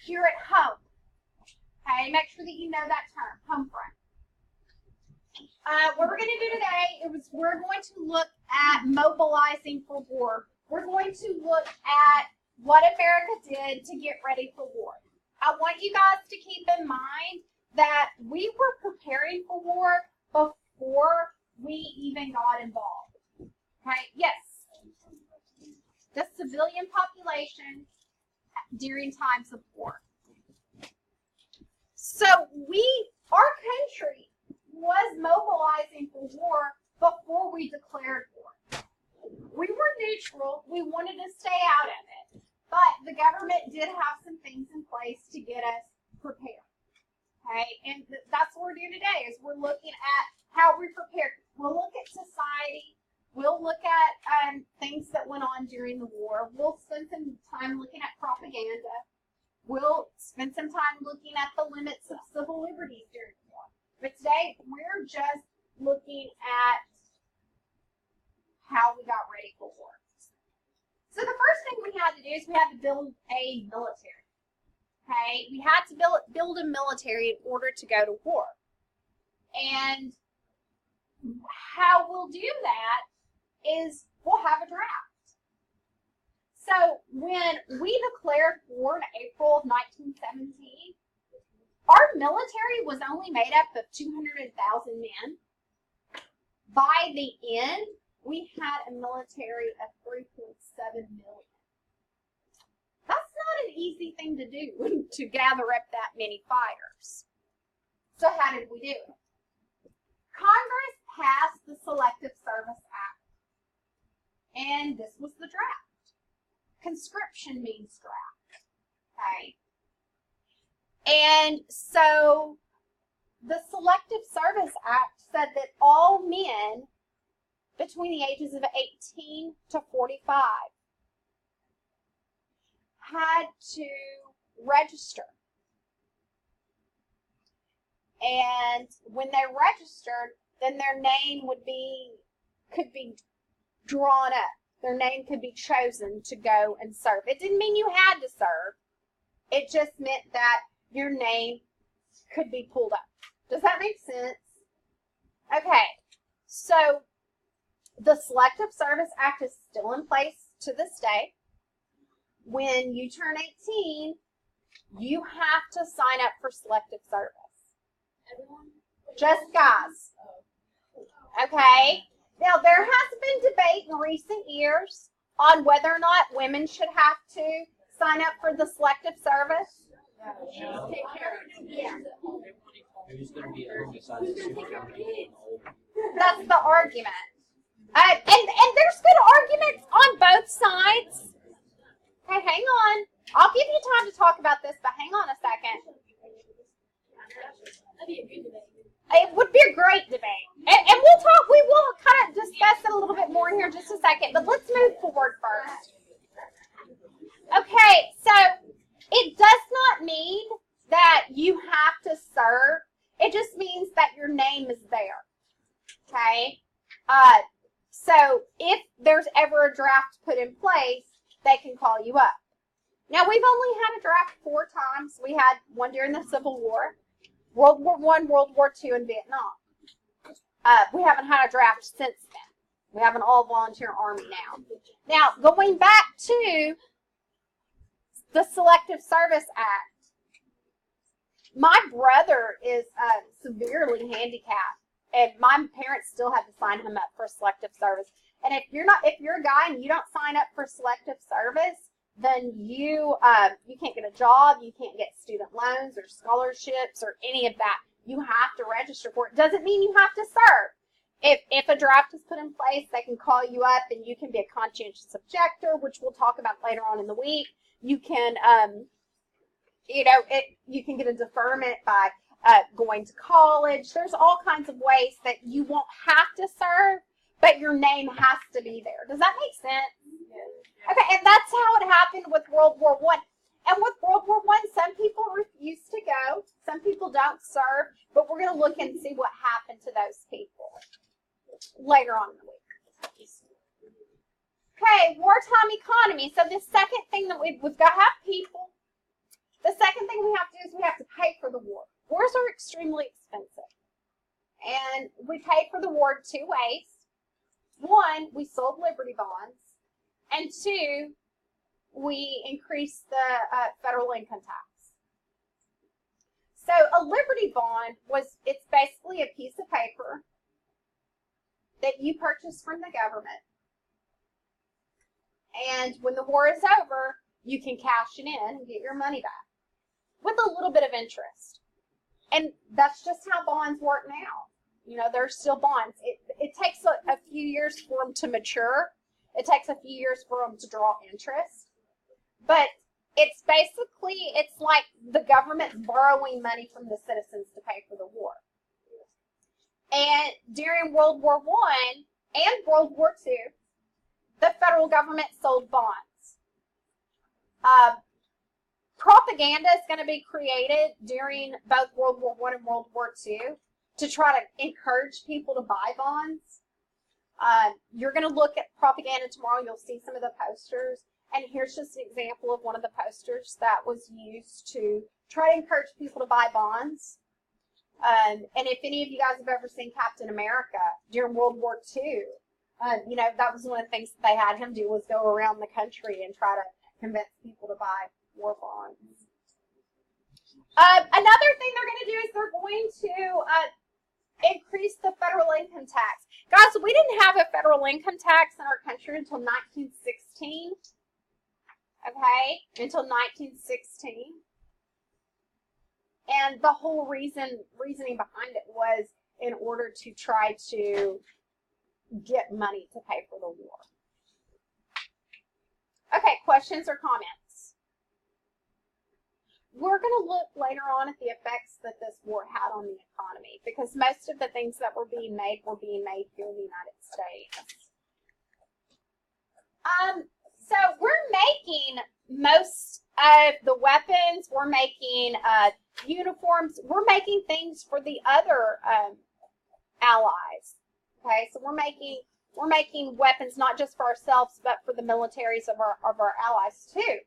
here at home. Okay, make sure that you know that term, home front. What we're going to do today is we're going to look at mobilizing for war. We're going to look at what America did to get ready for war. I want you guys to keep in mind that we were preparing for war before we even got involved. Okay, yes. The civilian population during times of war. So our country was mobilizing for war before we declared war. We were neutral. We wanted to stay out of it. But the government did have some things in place to get us prepared. Okay, and that's what we're doing today is we're looking at how we prepared. We'll look at society. We'll look at things that went on during the war. We'll spend some time looking at propaganda. We'll spend some time looking at the limits of civil liberties during the war. But today, we're just looking at how we got ready for war. So the first thing we had to do is we had to build a military. Okay, we had to build a military in order to go to war. And how we'll do that is we'll have a draft. So when we declared war in April of 1917, our military was only made up of 200,000 men. By the end, we had a military of 3.7 million. That's not an easy thing to do, to gather up that many fighters. So how did we do it? Congress passed the Selective Service Act, and this was the draft. Conscription means draft, okay? And so the Selective Service Act said that all men between the ages of 18 to 45 had to register. And when they registered, then their name could be drawn up. Their name could be chosen to go and serve. It didn't mean you had to serve. It just meant that your name could be pulled up. Does that make sense? Okay, so the Selective Service Act is still in place to this day. When you turn 18, you have to sign up for selective service. Everyone? Just guys. Okay? Now, there has been debate in recent years on whether or not women should have to sign up for the selective service. Take care of it. Yeah. That's the argument. And there's good arguments on both sides. Okay, hang on. I'll give you time to talk about this, but hang on a second. That'd be a good debate. It would be a great debate. And we will kind of discuss it a little bit more here in just a second, but let's move forward first. Okay, so it does not mean that you have to serve. It just means that your name is there. Okay? So if there's ever a draft put in place, they can call you up. Now, we've only had a draft 4 times. We had one during the Civil War, World War I, World War II, and Vietnam. We haven't had a draft since then. We have an all-volunteer army now. Now, going back to the Selective Service Act, my brother is severely handicapped, and my parents still had to sign him up for selective service. And if you're a guy and you don't sign up for selective service, then you can't get a job, you can't get student loans or scholarships or any of that. You have to register for it. Doesn't mean you have to serve. If a draft is put in place, they can call you up and you can be a conscientious objector, which we'll talk about later on in the week. You can, you can get a deferment by going to college. There's all kinds of ways that you won't have to serve, but your name has to be there. Does that make sense? Okay, and that's how it happened with World War I. And with World War I, some people refused to go. Some people don't serve, but we're going to look and see what happened to those people later on in the week. Okay, wartime economy. So the second thing that we've got to have people. The second thing we have to do is we have to pay for the war. Wars are extremely expensive. And we paid for the war 2 ways. One, we sold Liberty bonds. And 2, we increased the federal income tax. So a Liberty bond it's basically a piece of paper that you purchase from the government. And when the war is over, you can cash it in and get your money back with a little bit of interest. And that's just how bonds work now. You know, they're still bonds. It takes a few years for them to mature. It takes a few years for them to draw interest. But it's like the government borrowing money from the citizens to pay for the war. And during World War I and World War II, the federal government sold bonds. Propaganda is going to be created during both World War I and World War II to try to encourage people to buy bonds. You're going to look at propaganda tomorrow. You'll see some of the posters. And here's just an example of one of the posters that was used to try to encourage people to buy bonds. And if any of you guys have ever seen Captain America during World War II, you know, that was one of the things that they had him do was go around the country and try to convince people to buy war bonds. Another thing they're going to do is they're going to increase the federal income tax. Guys, we didn't have a federal income tax in our country until 1916. Okay, until 1916. And the whole reasoning behind it was in order to try to get money to pay for the war. Okay, questions or comments? We're going to look later on at the effects that this war had on the economy because most of the things that were being made here in the United States. So we're making most of the weapons, we're making uniforms, we're making things for the other allies. Okay, so we're making weapons not just for ourselves, but for the militaries of our allies too.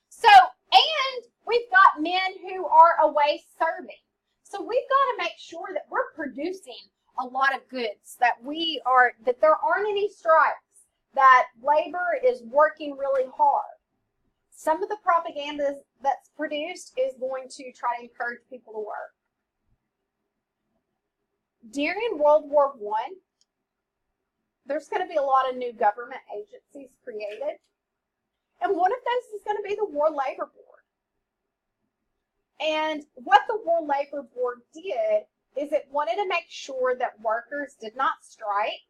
So, and we've got men who are away serving. So we've got to make sure that we're producing a lot of goods, that there aren't any strikes, that labor is working really hard. Some of the propaganda that's produced is going to try to encourage people to work. During World War I, there's going to be a lot of new government agencies created. And one of those is going to be the War Labor Board. And what the War Labor Board did is it wanted to make sure that workers did not strike.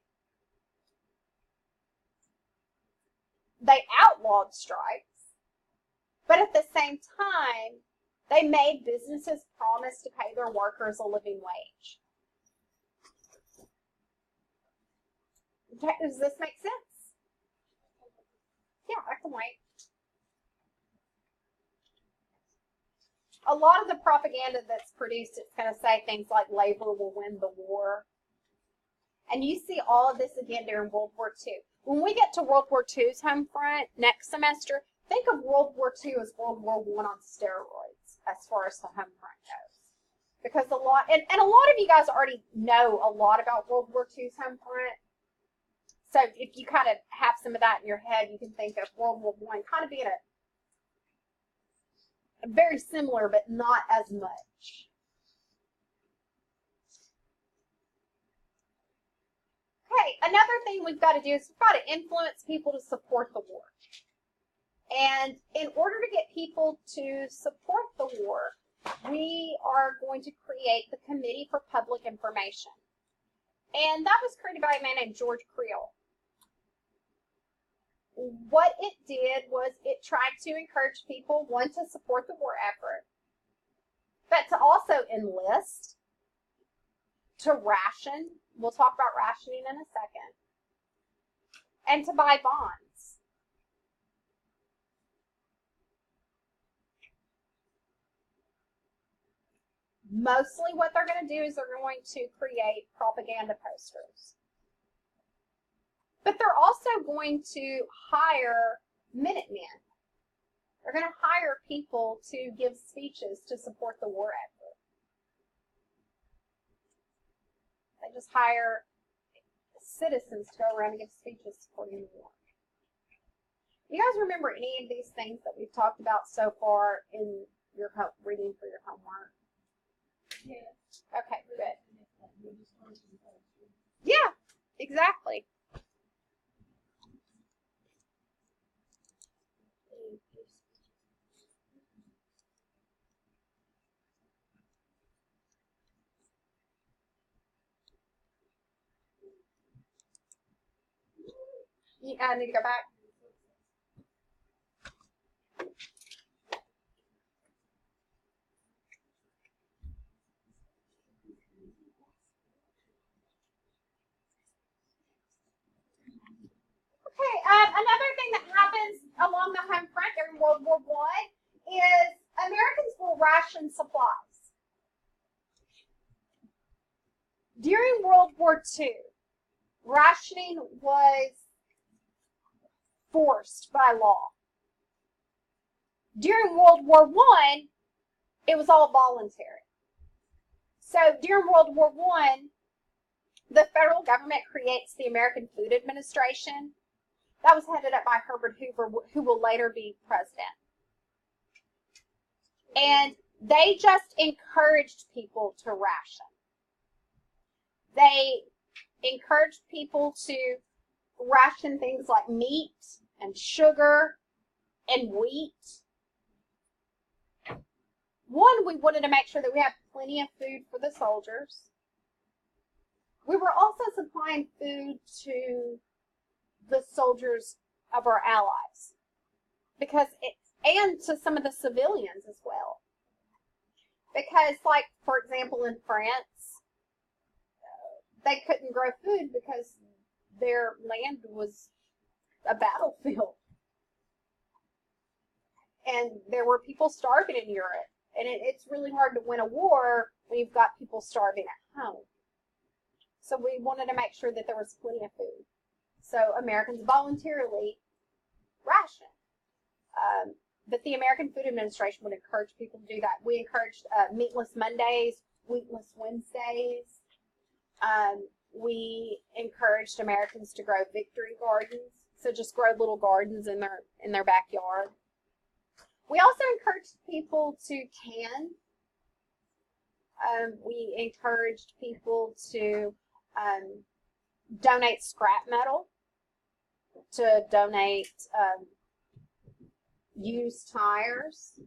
They outlawed strikes, but at the same time, they made businesses promise to pay their workers a living wage. Okay, does this make sense? Yeah, I can wait. A lot of the propaganda that's produced, it's going to say things like labor will win the war. And you see all of this again during World War II. When we get to World War II's home front next semester, think of World War II as World War I on steroids as far as the home front goes. Because a lot of you guys already know a lot about World War II's home front. So if you kind of have some of that in your head, you can think of World War I kind of being a very similar, but not as much. Okay, another thing we've got to do is we've got to influence people to support the war. And in order to get people to support the war, we are going to create the Committee for Public Information. And that was created by a man named George Creel. What it did was it tried to encourage people, one, to support the war effort, but to also enlist, to ration. We'll talk about rationing in a second. And to buy bonds. Mostly what they're going to do is they're going to create propaganda posters. But they're also going to hire Minutemen. are going to hire people to give speeches to support the war effort. They just hire citizens to go around and give speeches supporting the war. You guys remember any of these things that we've talked about so far in your reading for your homework? Yeah. Okay, good. Yeah, exactly. I need to go back. Okay, another thing that happens along the home front during World War I is Americans will ration supplies. During World War II, rationing was forced by law. During World War I, it was all voluntary. So during World War I, the federal government creates the American Food Administration. That was headed up by Herbert Hoover, who will later be president. And they just encouraged people to ration. They encouraged people to ration things like meat and sugar and wheat. One, we wanted to make sure that we had plenty of food for the soldiers. We were also supplying food to the soldiers of our allies, and to some of the civilians as well. Because, like, for example, in France, they couldn't grow food because their land was a battlefield. And there were people starving in Europe. And it's really hard to win a war when you've got people starving at home. So we wanted to make sure that there was plenty of food. So Americans voluntarily ration. But the American Food Administration would encourage people to do that. We encouraged meatless Mondays, wheatless Wednesdays. We encouraged Americans to grow victory gardens. So just grow little gardens in their backyard. We also encouraged people to can. We encouraged people to donate scrap metal, to donate used tires.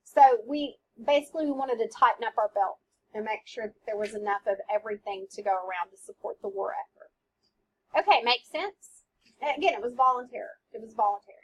So we wanted to tighten up our belt and make sure that there was enough of everything to go around to support the war effort. Okay, makes sense? And again, it was voluntary. It was voluntary.